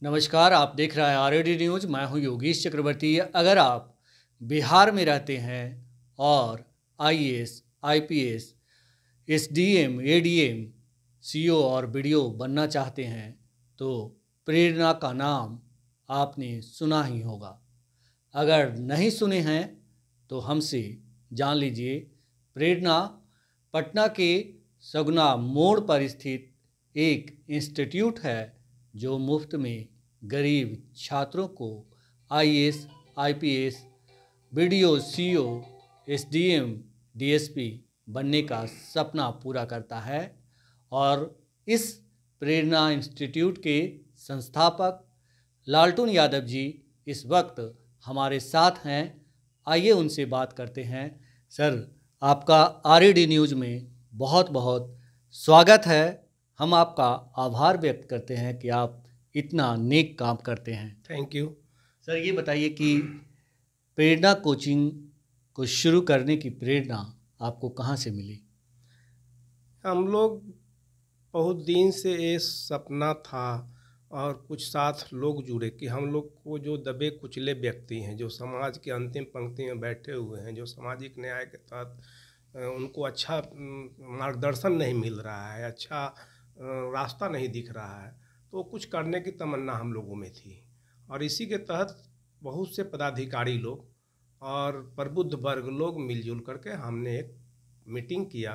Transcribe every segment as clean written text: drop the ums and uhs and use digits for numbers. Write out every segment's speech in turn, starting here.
नमस्कार, आप देख रहे हैं आरएडी न्यूज़। मैं हूं योगेश चक्रवर्ती। अगर आप बिहार में रहते हैं और IAS, IPS, SDM, ADM, CO और बीडीओ बनना चाहते हैं तो प्रेरणा का नाम आपने सुना ही होगा। अगर नहीं सुने हैं तो हमसे जान लीजिए। प्रेरणा पटना के सगुना मोड़ पर स्थित एक इंस्टीट्यूट है जो मुफ्त में गरीब छात्रों को IAS, IPS, BDO, CO, SDM, DSP बनने का सपना पूरा करता है। और इस प्रेरणा इंस्टीट्यूट के संस्थापक लालटून यादव जी इस वक्त हमारे साथ हैं। आइए उनसे बात करते हैं। सर, आपका आरएडी न्यूज़ में बहुत बहुत स्वागत है। हम आपका आभार व्यक्त करते हैं कि आप इतना नेक काम करते हैं। Thank you. सर, ये बताइए कि प्रेरणा कोचिंग को शुरू करने की प्रेरणा आपको कहाँ से मिली? हम लोग बहुत दिन से ये सपना था और कुछ साथ लोग जुड़े कि हम लोग को जो दबे कुचले व्यक्ति हैं, जो समाज के अंतिम पंक्ति में बैठे हुए हैं, जो सामाजिक न्याय के तहत उनको अच्छा मार्गदर्शन नहीं मिल रहा है, अच्छा रास्ता नहीं दिख रहा है, तो कुछ करने की तमन्ना हम लोगों में थी। और इसी के तहत बहुत से पदाधिकारी लोग और प्रबुद्ध वर्ग लोग मिलजुल करके हमने एक मीटिंग किया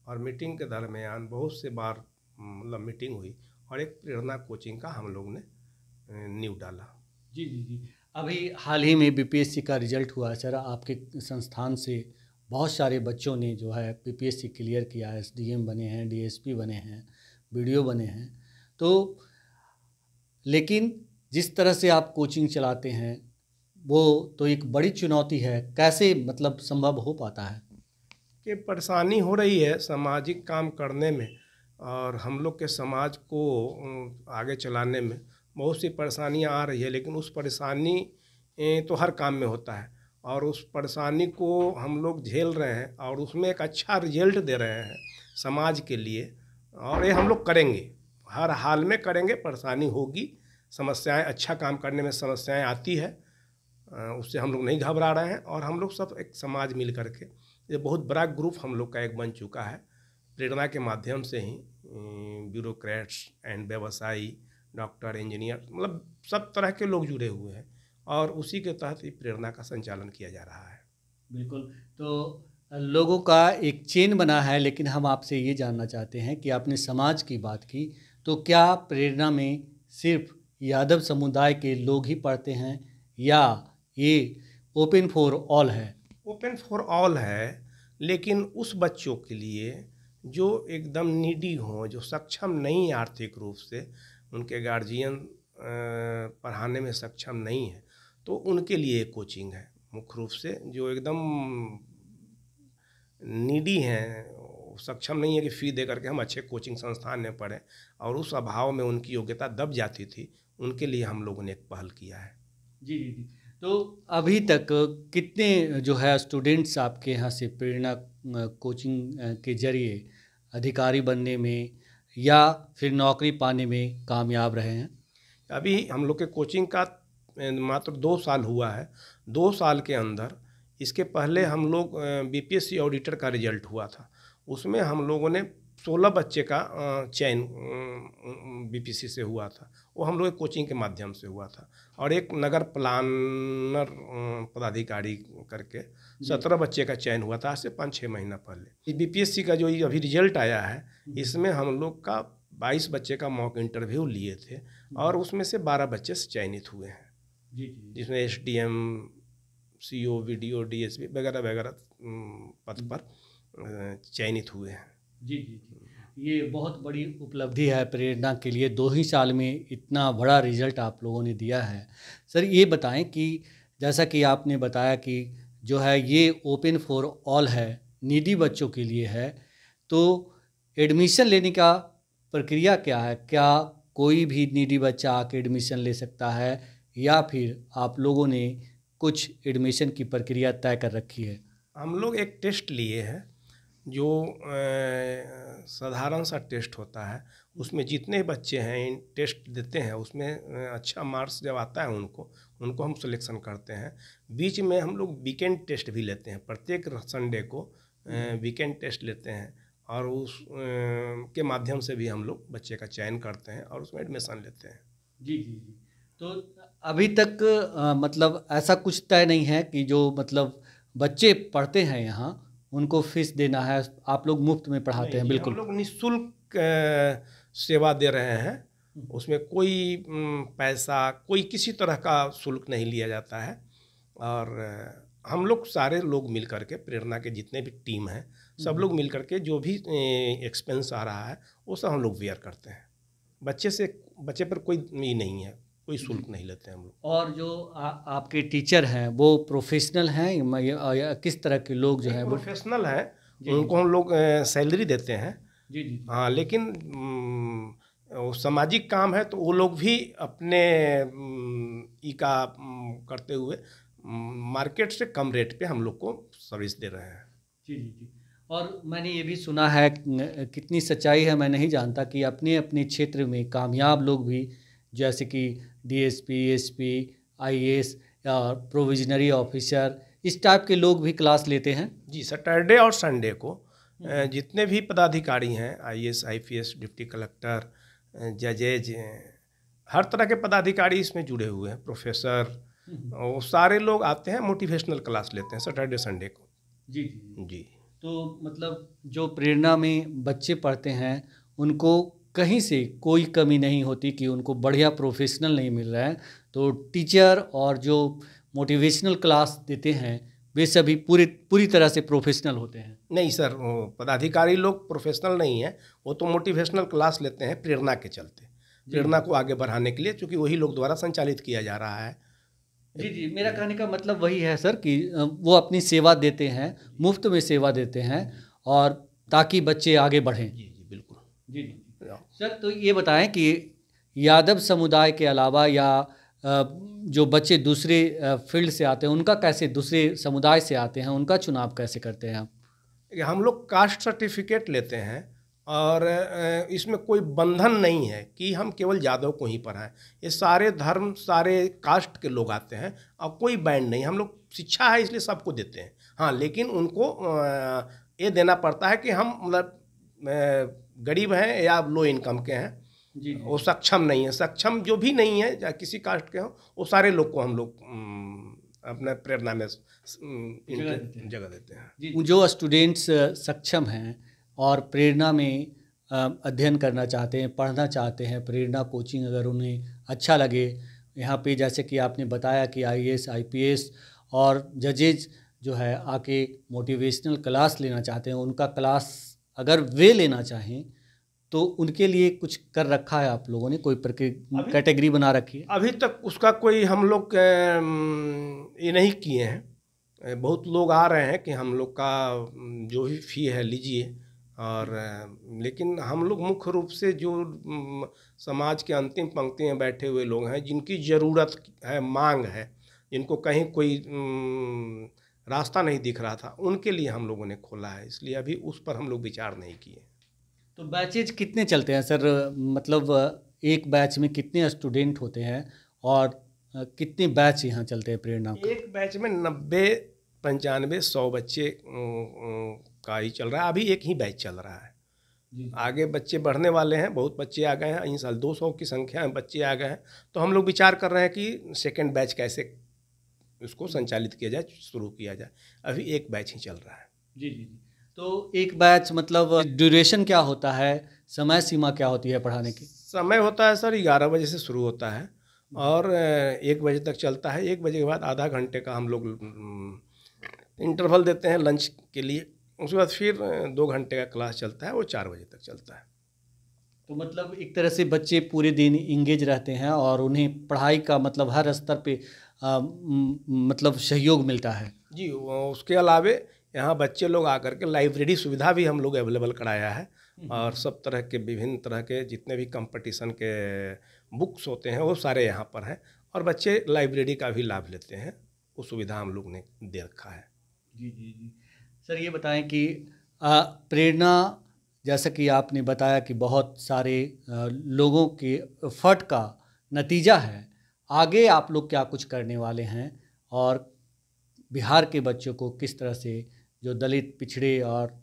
और मीटिंग के दरमियान बहुत से बार मतलब मीटिंग हुई और एक प्रेरणा कोचिंग का हम लोग ने नींव डाला। जी जी जी। अभी हाल ही में बीपीएससी का रिजल्ट हुआ है सर। आपके संस्थान से बहुत सारे बच्चों ने जो है बीपीएससी क्लियर किया है, एसडीएम बने हैं, डीएसपी बने हैं, बीडीओ बने हैं। तो लेकिन जिस तरह से आप कोचिंग चलाते हैं वो तो एक बड़ी चुनौती है। कैसे मतलब संभव हो पाता है? कि परेशानी हो रही है सामाजिक काम करने में और हम लोग के समाज को आगे चलाने में बहुत सी परेशानियां आ रही है, लेकिन उस परेशानी तो हर काम में होता है और उस परेशानी को हम लोग झेल रहे हैं और उसमें एक अच्छा रिजल्ट दे रहे हैं समाज के लिए। और ये हम लोग करेंगे, हर हाल में करेंगे। परेशानी होगी, समस्याएं, अच्छा काम करने में समस्याएं आती है, उससे हम लोग नहीं घबरा रहे हैं। और हम लोग सब एक समाज मिल करके, ये बहुत बड़ा ग्रुप हम लोग का एक बन चुका है। प्रेरणा के माध्यम से ही ब्यूरोक्रेट्स एंड व्यवसायी, डॉक्टर, इंजीनियर, मतलब सब तरह के लोग जुड़े हुए हैं और उसी के तहत ही प्रेरणा का संचालन किया जा रहा है। बिल्कुल। तो लोगों का एक चेन बना है, लेकिन हम आपसे ये जानना चाहते हैं कि आपने समाज की बात की, तो क्या प्रेरणा में सिर्फ यादव समुदाय के लोग ही पढ़ते हैं या ये ओपन फॉर ऑल है? ओपन फॉर ऑल है, लेकिन उस बच्चों के लिए जो एकदम नीडी हों, जो सक्षम नहीं आर्थिक रूप से, उनके गार्जियन पढ़ाने में सक्षम नहीं है, तो उनके लिए कोचिंग है मुख्य रूप से। जो एकदम नीडी हैं, सक्षम नहीं है कि फ़ी दे करके हम अच्छे कोचिंग संस्थान में पढ़ें और उस अभाव में उनकी योग्यता दब जाती थी, उनके लिए हम लोगों ने एक पहल किया है। जी जी जी। तो अभी तक कितने जो है स्टूडेंट्स आपके यहाँ से प्रेरणा कोचिंग के जरिए अधिकारी बनने में या फिर नौकरी पाने में कामयाब रहे हैं? अभी हम लोग के कोचिंग का मात्र 2 साल हुआ है। 2 साल के अंदर, इसके पहले हम लोग बीपीएससी ऑडिटर का रिजल्ट हुआ था, उसमें हम लोगों ने 16 बच्चे का चयन बीपीएससी से हुआ था। वो हम लोग कोचिंग के माध्यम से हुआ था। और एक नगर प्लानर पदाधिकारी करके 17 बच्चे का चयन हुआ था, आज से 5-6 महीना पहले। बीपीएससी का जो अभी रिजल्ट आया है, इसमें हम लोग का 22 बच्चे का मॉक इंटरव्यू लिए थे और उसमें से 12 बच्चे चयनित हुए हैं, जिसमें एसडीएम, सीओ, वीडीओ, डीएसपी वगैरह वगैरह पद पर चयनित हुए हैं। जी जी जी। ये बहुत बड़ी उपलब्धि है प्रेरणा के लिए। 2 ही साल में इतना बड़ा रिजल्ट आप लोगों ने दिया है। सर, ये बताएं कि जैसा कि आपने बताया कि जो है ये ओपन फॉर ऑल है, नीडी बच्चों के लिए है, तो एडमिशन लेने का प्रक्रिया क्या है? क्या कोई भी नीडी बच्चा आके एडमिशन ले सकता है या फिर आप लोगों ने कुछ एडमिशन की प्रक्रिया तय कर रखी है? हम लोग एक टेस्ट लिए हैं जो साधारण सा टेस्ट होता है, उसमें जितने बच्चे हैं इन टेस्ट देते हैं उसमें अच्छा मार्क्स जब आता है उनको हम सिलेक्शन करते हैं। बीच में हम लोग वीकेंड टेस्ट भी लेते हैं, प्रत्येक संडे को वीकेंड टेस्ट लेते हैं और उस के माध्यम से भी हम लोग बच्चे का चयन करते हैं और उसमें एडमिशन लेते हैं। जी जी जी। तो अभी तक मतलब ऐसा कुछ तय नहीं है कि जो मतलब बच्चे पढ़ते हैं यहाँ उनको फीस देना है, आप लोग मुफ्त में पढ़ाते हैं? नहीं, बिल्कुल। हम लोग निःशुल्क सेवा दे रहे हैं, उसमें कोई पैसा, कोई किसी तरह का शुल्क नहीं लिया जाता है। और हम लोग सारे लोग मिल करके, प्रेरणा के जितने भी टीम हैं सब लोग मिल करके जो भी एक्सपेंस आ रहा है वो सब हम लोग बेयर करते हैं। बच्चे पर कोई ये नहीं है, कोई शुल्क नहीं लेते हैं हम लोग। और जो आपके टीचर हैं वो प्रोफेशनल हैं या किस तरह के लोग जो हैं वो? प्रोफेशनल हैं, उनको हम लोग सैलरी देते हैं। जी जी। हाँ, लेकिन वो सामाजिक काम है तो वो लोग भी अपने ई का करते हुए मार्केट से कम रेट पे हम लोग को सर्विस दे रहे हैं। जी जी जी। और मैंने ये भी सुना है, कितनी सच्चाई है मैं नहीं जानता, कि अपने अपने क्षेत्र में कामयाब लोग भी जैसे कि डीएसपी, एसपी, आईएएस या प्रोविजनरी ऑफिसर, इस टाइप के लोग भी क्लास लेते हैं। जी, सैटरडे और संडे को जितने भी पदाधिकारी हैं, आईएएस, आईपीएस, डिप्टी कलेक्टर, जजेज, हर तरह के पदाधिकारी इसमें जुड़े हुए हैं, प्रोफेसर, वो सारे लोग आते हैं, मोटिवेशनल क्लास लेते हैं सैटरडे संडे को। जी जी जी। तो मतलब जो प्रेरणा में बच्चे पढ़ते हैं उनको कहीं से कोई कमी नहीं होती कि उनको बढ़िया प्रोफेशनल नहीं मिल रहा है, तो टीचर और जो मोटिवेशनल क्लास देते हैं वे सभी पूरी तरह से प्रोफेशनल होते हैं। नहीं सर, वो पदाधिकारी लोग प्रोफेशनल नहीं है, वो तो मोटिवेशनल क्लास लेते हैं प्रेरणा के चलते, प्रेरणा को आगे बढ़ाने के लिए, क्योंकि वही लोग द्वारा संचालित किया जा रहा है। जी जी, मेरा कहने का मतलब वही है सर कि वो अपनी सेवा देते हैं, मुफ्त में सेवा देते हैं, और ताकि बच्चे आगे बढ़ें। जी जी बिल्कुल। जी जी सर, तो ये बताएं कि यादव समुदाय के अलावा या जो बच्चे दूसरे फील्ड से आते हैं उनका कैसे, दूसरे समुदाय से आते हैं उनका चुनाव कैसे करते हैं आप? हम लोग कास्ट सर्टिफिकेट लेते हैं और इसमें कोई बंधन नहीं है कि हम केवल यादव को ही पढ़ाएं। ये सारे धर्म, सारे कास्ट के लोग आते हैं और कोई बैंड नहीं। हम लोग शिक्षा है इसलिए सबको देते हैं। हाँ, लेकिन उनको ये देना पड़ता है कि हम मतलब गरीब हैं या लो इनकम के हैं, जी वो सक्षम नहीं है। सक्षम जो भी नहीं है या किसी कास्ट के हों, वो सारे लोग को हम लोग अपने प्रेरणा में जगह देते हैं। जो स्टूडेंट्स सक्षम हैं और प्रेरणा में अध्ययन करना चाहते हैं, पढ़ना चाहते हैं, प्रेरणा कोचिंग अगर उन्हें अच्छा लगे, यहाँ पे जैसे कि आपने बताया कि आईएएस, आईपीएस और जजेज जो है आके मोटिवेशनल क्लास लेना चाहते हैं, उनका क्लास अगर वे लेना चाहें तो उनके लिए कुछ कर रखा है आप लोगों ने? कोई कैटेगरी बना रखी है? अभी तक उसका कोई हम लोग ये नहीं किए हैं। बहुत लोग आ रहे हैं कि हम लोग का जो भी फ़ी है लीजिए, और लेकिन हम लोग मुख्य रूप से जो समाज के अंतिम पंक्ति में बैठे हुए लोग हैं, जिनकी ज़रूरत है, मांग है, जिनको कहीं कोई रास्ता नहीं दिख रहा था, उनके लिए हम लोगों ने खोला है। इसलिए अभी उस पर हम लोग विचार नहीं किए। तो बैचेज कितने चलते हैं सर? मतलब एक बैच में कितने स्टूडेंट होते हैं और कितने बैच यहाँ चलते हैं प्रेरणा? एक बैच में 90, 95, 100 बच्चे का ही चल रहा है। अभी एक ही बैच चल रहा है। आगे बच्चे बढ़ने वाले हैं, बहुत बच्चे आ गए हैं। इन साल 200 की संख्या में बच्चे आ गए हैं, तो हम लोग विचार कर रहे हैं कि सेकेंड बैच कैसे उसको संचालित किया जाए, शुरू किया जाए। अभी एक बैच ही चल रहा है। जी जी जी। तो एक बैच मतलब ड्यूरेशन क्या होता है, समय सीमा क्या होती है पढ़ाने की? समय होता है सर 11 बजे से शुरू होता है और 1 बजे तक चलता है। 1 बजे के बाद आधा घंटे का हम लोग इंटरवल देते हैं लंच के लिए। उसके बाद फिर 2 घंटे का क्लास चलता है, वो 4 बजे तक चलता है। तो मतलब एक तरह से बच्चे पूरे दिन इंगेज रहते हैं और उन्हें पढ़ाई का मतलब हर स्तर पे मतलब सहयोग मिलता है। जी, उसके अलावे यहाँ बच्चे लोग आकर के लाइब्रेरी सुविधा भी हम लोग अवेलेबल कराया है, और सब तरह के विभिन्न तरह के जितने भी कंपटीशन के बुक्स होते हैं वो सारे यहाँ पर हैं, और बच्चे लाइब्रेरी का भी लाभ लेते हैं। वो सुविधा हम लोग ने दे रखा है। जी जी जी। सर ये बताएं कि प्रेरणा जैसा कि आपने बताया कि बहुत सारे लोगों के एफर्ट का नतीजा है, आगे आप लोग क्या कुछ करने वाले हैं और बिहार के बच्चों को किस तरह से, जो दलित, पिछड़े और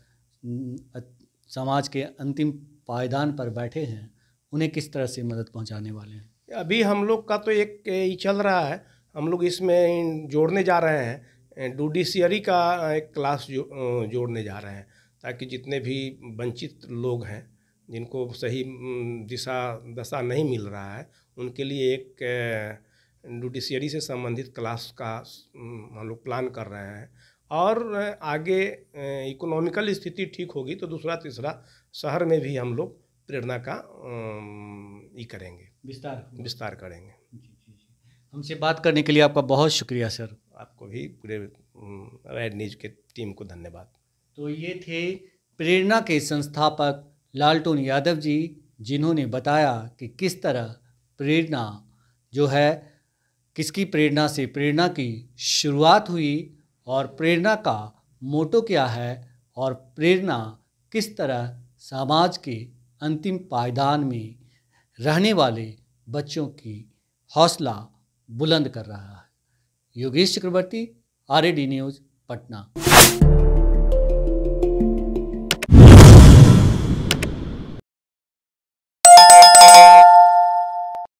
समाज के अंतिम पायदान पर बैठे हैं, उन्हें किस तरह से मदद पहुंचाने वाले हैं? अभी हम लोग का तो एक ये चल रहा है, हम लोग इसमें जोड़ने जा रहे हैं, जुडिशरी का एक क्लास जोड़ने जा रहे हैं, ताकि जितने भी वंचित लोग हैं, जिनको सही दिशा दशा नहीं मिल रहा है, उनके लिए एक जुडिशरी से संबंधित क्लास का हम लोग प्लान कर रहे हैं। और आगे इकोनॉमिकल स्थिति ठीक होगी तो दूसरा तीसरा शहर में भी हम लोग प्रेरणा का ये करेंगे, विस्तार करेंगे। जी। हमसे बात करने के लिए आपका बहुत शुक्रिया सर। आपको भी पूरे रेड न्यूज़ के टीम को धन्यवाद। तो ये थे प्रेरणा के संस्थापक लालटून यादव जी, जिन्होंने बताया कि किस तरह प्रेरणा जो है, किसकी प्रेरणा से प्रेरणा की शुरुआत हुई और प्रेरणा का मोटो क्या है और प्रेरणा किस तरह समाज के अंतिम पायदान में रहने वाले बच्चों की हौसला बुलंद कर रहा है। योगेश चक्रवर्ती, RAD न्यूज़, पटना।